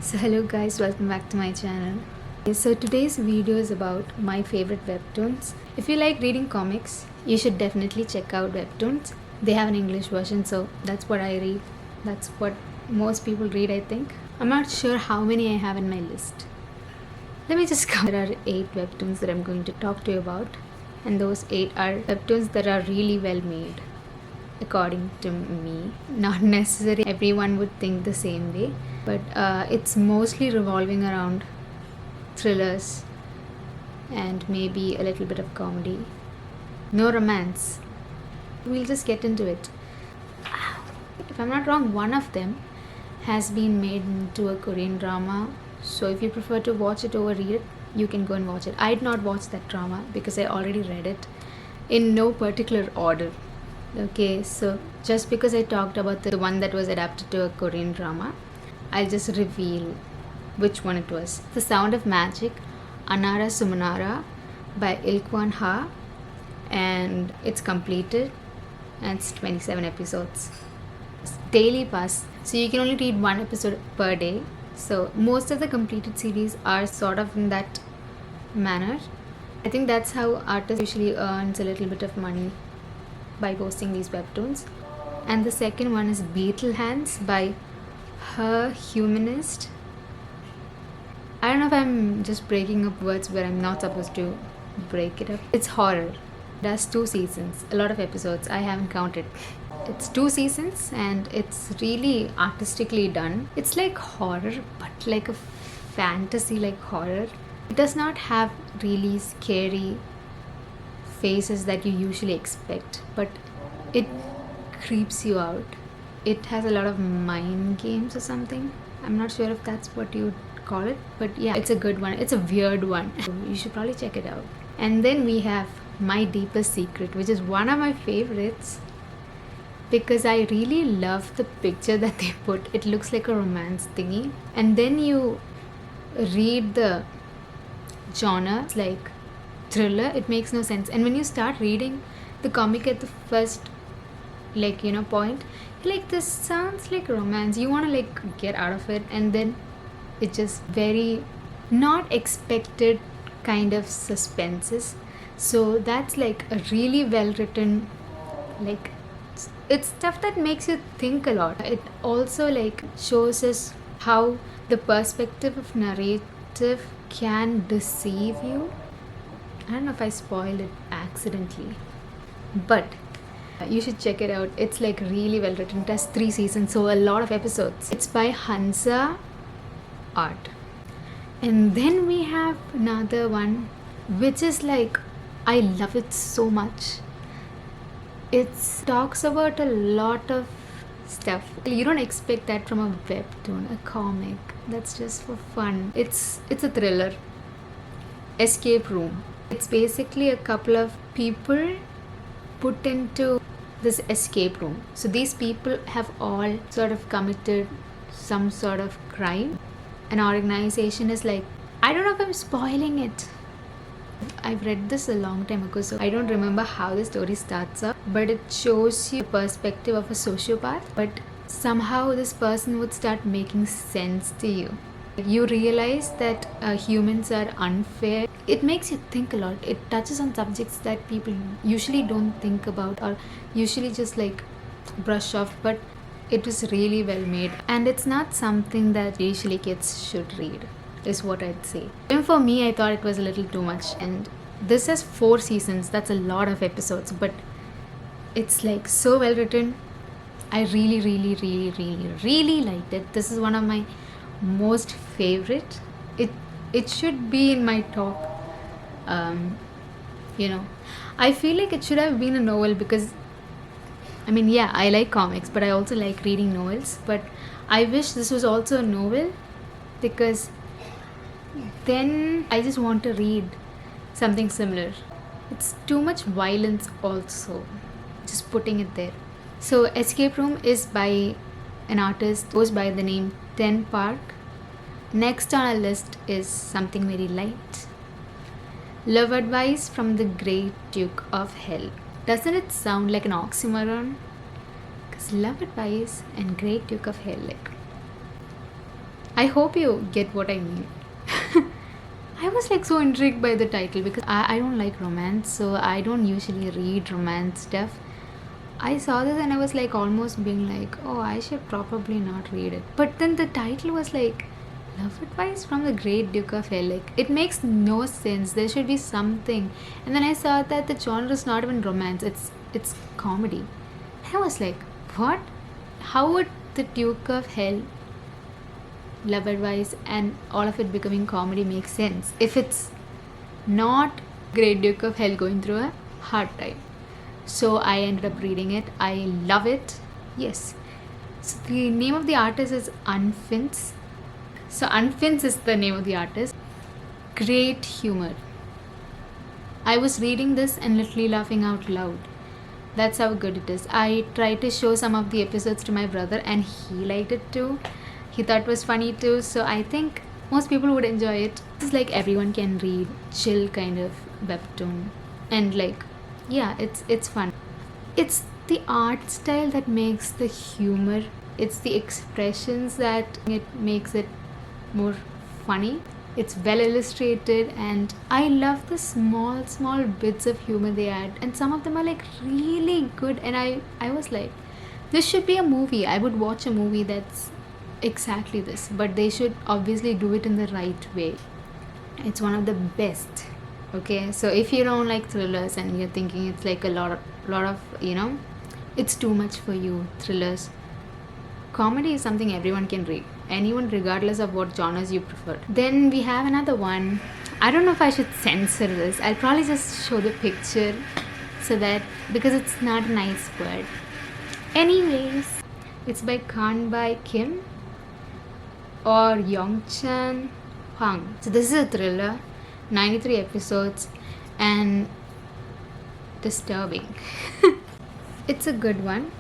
So hello guys, welcome back to my channel. So today's video is about my favorite webtoons. If you like reading comics, you should definitely check out webtoons. They have an English version, so that's what I read. That's what most people read, I think. I'm not sure how many I have in my list. Let me just cover. There are 8 webtoons that I'm going to talk to you about, and those 8 are webtoons that are really well made, according to me. Not necessarily everyone would think the same way, but it's mostly revolving around thrillers and maybe a little bit of comedy. No romance. We'll just get into it. If I'm not wrong, one of them has been made into a Korean drama, so if you prefer to watch it over read it, you can go and watch it. I did not watch that drama because I already read it in no particular order. Okay, so just because I talked about the one that was adapted to a Korean drama, I'll just reveal which one it was. The Sound of Magic, Anara Sumanara by Ilkwon Ha, and it's completed and it's 27 episodes. It's daily pass, so you can only read one episode per day. So most of the completed series are sort of in that manner. I think that's how artists usually earns a little bit of money by posting these webtoons. And the second one is Beetle Hands by hehehe. I don't know if I'm just breaking up words where I'm not supposed to break it up. It's horror. It has 2 seasons, a lot of episodes. I haven't counted. It's 2 seasons and it's really artistically done. It's like horror, but like a fantasy like horror. It does not have really scary faces that you usually expect, but it creeps you out. It has a lot of mind games or something. I'm not sure if that's what you would call it, but yeah, it's a good one. It's a weird one. You should probably check it out. And then we have My Deepest Secret, which is one of my favorites because I really love the picture that they put. It looks like a romance thingy, and then you read the genre, it's like thriller. It makes no sense, and when you start reading the comic at the first point, like, this sounds like romance, you want to like get out of it, and then it just very not expected kind of suspenses. So that's like a really well written, like, it's stuff that makes you think a lot. It also like shows us how the perspective of narrative can deceive you. I don't know if I spoiled it accidentally, but you should check it out. It's like really well written. It has 3 seasons, so a lot of episodes. It's by Hansa Art. And then we have another one which is like, I love it so much. It talks about a lot of stuff. You don't expect that from a webtoon, a comic that's just for fun. It's a thriller. Escape Room. It's basically a couple of people put into this escape room. So these people have all sort of committed some sort of crime. An organization is like, I don't know if I'm spoiling it. I've read this a long time ago, so I don't remember how the story starts up, but it shows you the perspective of a sociopath, but somehow this person would start making sense to you. You realize that humans are unfair. It makes you think a lot. It touches on subjects that people usually don't think about or usually just like brush off, but it is really well made, and it's not something that usually kids should read, is what I'd say. And for me, I thought it was a little too much, and this has 4 seasons. That's a lot of episodes, but it's like so well written. I really liked it. This is one of my most favorite. It should be in my top. I feel like it should have been a novel because I mean, yeah, I like comics, but I also like reading novels. But I wish this was also a novel because then I just want to read something similar. It's too much violence also, just putting it there. So Escape Room is by an artist goes by the name Ten Park. Next on our list is something very light. Love Advice from the Great Duke of Hell. Doesn't it sound like an oxymoron? Because Love Advice and Great Duke of Hell, like, I hope you get what I mean. I was like so intrigued by the title because I don't like romance, so I don't usually read romance stuff. I saw this and I was like almost being like, oh, I should probably not read it. But then the title was like, Love Advice from the Great Duke of Hell. Like, it makes no sense. There should be something. And then I saw that the genre is not even romance, it's comedy. I was like, what? How would the Duke of Hell love advice and all of it becoming comedy make sense if it's not Great Duke of Hell going through a hard time? So I ended up reading it. I love it. Yes. So the name of the artist is Unfinz. So Unfinz is the name of the artist. Great humor. I was reading this and literally laughing out loud. That's how good it is. I tried to show some of the episodes to my brother and he liked it too. He thought it was funny too. So I think most people would enjoy it. It's like everyone can read, chill kind of webtoon. And like, yeah, it's fun. It's the art style that makes the humor. It's the expressions that it makes it more funny. It's well illustrated and I love the small bits of humor they add, and some of them are like really good, and I was like, this should be a movie. I would watch a movie that's exactly this, but they should obviously do it in the right way. It's one of the best. Okay, so if you don't like thrillers and you're thinking it's like a lot of it's too much for you, thrillers, comedy is something everyone can read, anyone regardless of what genres you prefer. Then we have another one. I don't know if I should censor this. I'll probably just show the picture so that, because it's not a nice word. Anyways, it's by Kanbai Kim or Yongchan Hwang. So this is a thriller, 93 episodes and disturbing. It's a good one,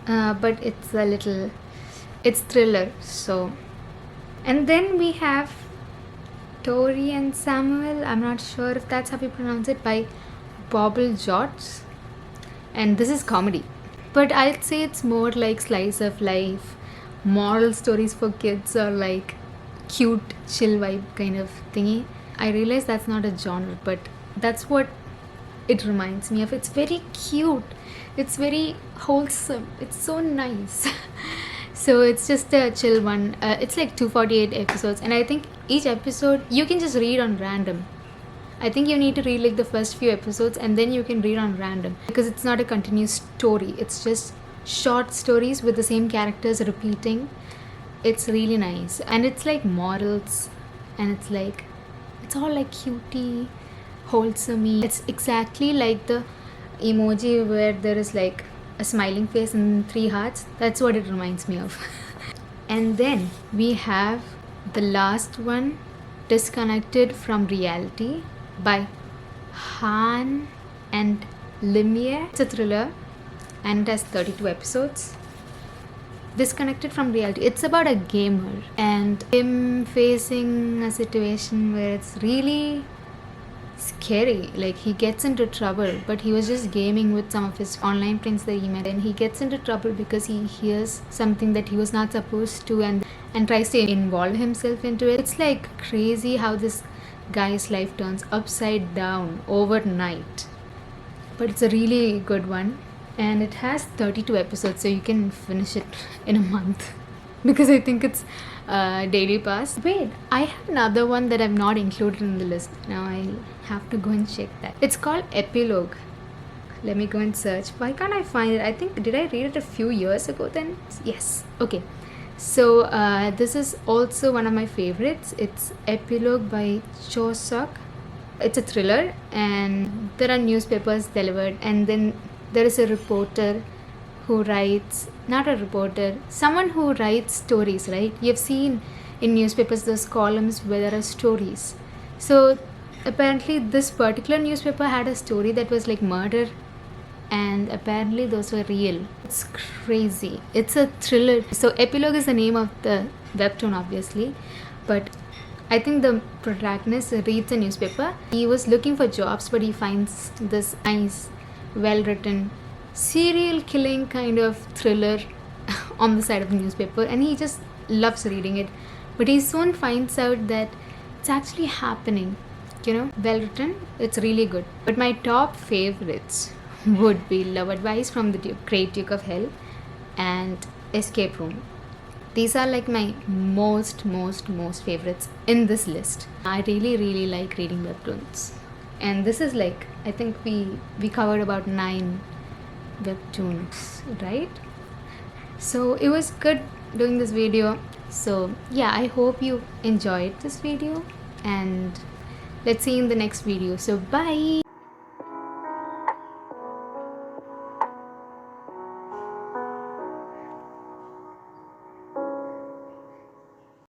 but it's thriller. So, and then we have Tori and Samuel, I'm not sure if that's how you pronounce it, by Bobble Jits, and this is comedy, but I'd say it's more like slice of life, moral stories for kids, or like cute chill vibe kind of thingy. I realize that's not a genre, but that's what it reminds me of. It's very cute, it's very wholesome, it's so nice. So it's just a chill one. It's like 248 episodes, and I think each episode you can just read on random. I think you need to read like the first few episodes and then you can read on random, because it's not a continuous story. It's just short stories with the same characters repeating. It's really nice, and it's like morals, and it's all like cutie, wholesome. It's exactly like the emoji where there is like a smiling face and 3 hearts. That's what it reminds me of. And then we have the last one, Disconnected from Reality by Han and Limye. It's a thriller and it has 32 episodes. Disconnected from Reality, it's about a gamer and him facing a situation where it's really scary. Like, he gets into trouble, but he was just gaming with some of his online friends that he met, and he gets into trouble because he hears something that he was not supposed to, and tries to involve himself into it. It's like crazy how this guy's life turns upside down overnight, but it's a really good one, and it has 32 episodes, so you can finish it in a month because I think it's daily pass. Wait, I have another one that I've not included in the list. Now I'll have to go and check that. It's called Epilogue. Let me go and search. Why can't I find it? I think, did I read it a few years ago then? Yes. Okay. So this is also one of my favorites. It's Epilogue by Cho Sok. It's a thriller, and there are newspapers delivered, and then there is a reporter who writes, not a reporter, someone who writes stories, right? You've seen in newspapers those columns where there are stories. So apparently this particular newspaper had a story that was like murder, and apparently those were real. It's crazy. It's a thriller. So Epilogue is the name of the webtoon, obviously, but I think the protagonist reads a newspaper. He was looking for jobs, but he finds this nice, well-written serial killing kind of thriller on the side of the newspaper, and he just loves reading it. but he soon finds out that it's actually happening. Well written, it's really good. But my top favorites would be Love Advice from the Great Duke of Hell and Escape Room. These are like my most favorites in this list. I really like reading webtoons. And this is like, I think we covered about 9 webtoons, right? So it was good doing this video. So yeah, I hope you enjoyed this video, and let's see you in the next video. So bye.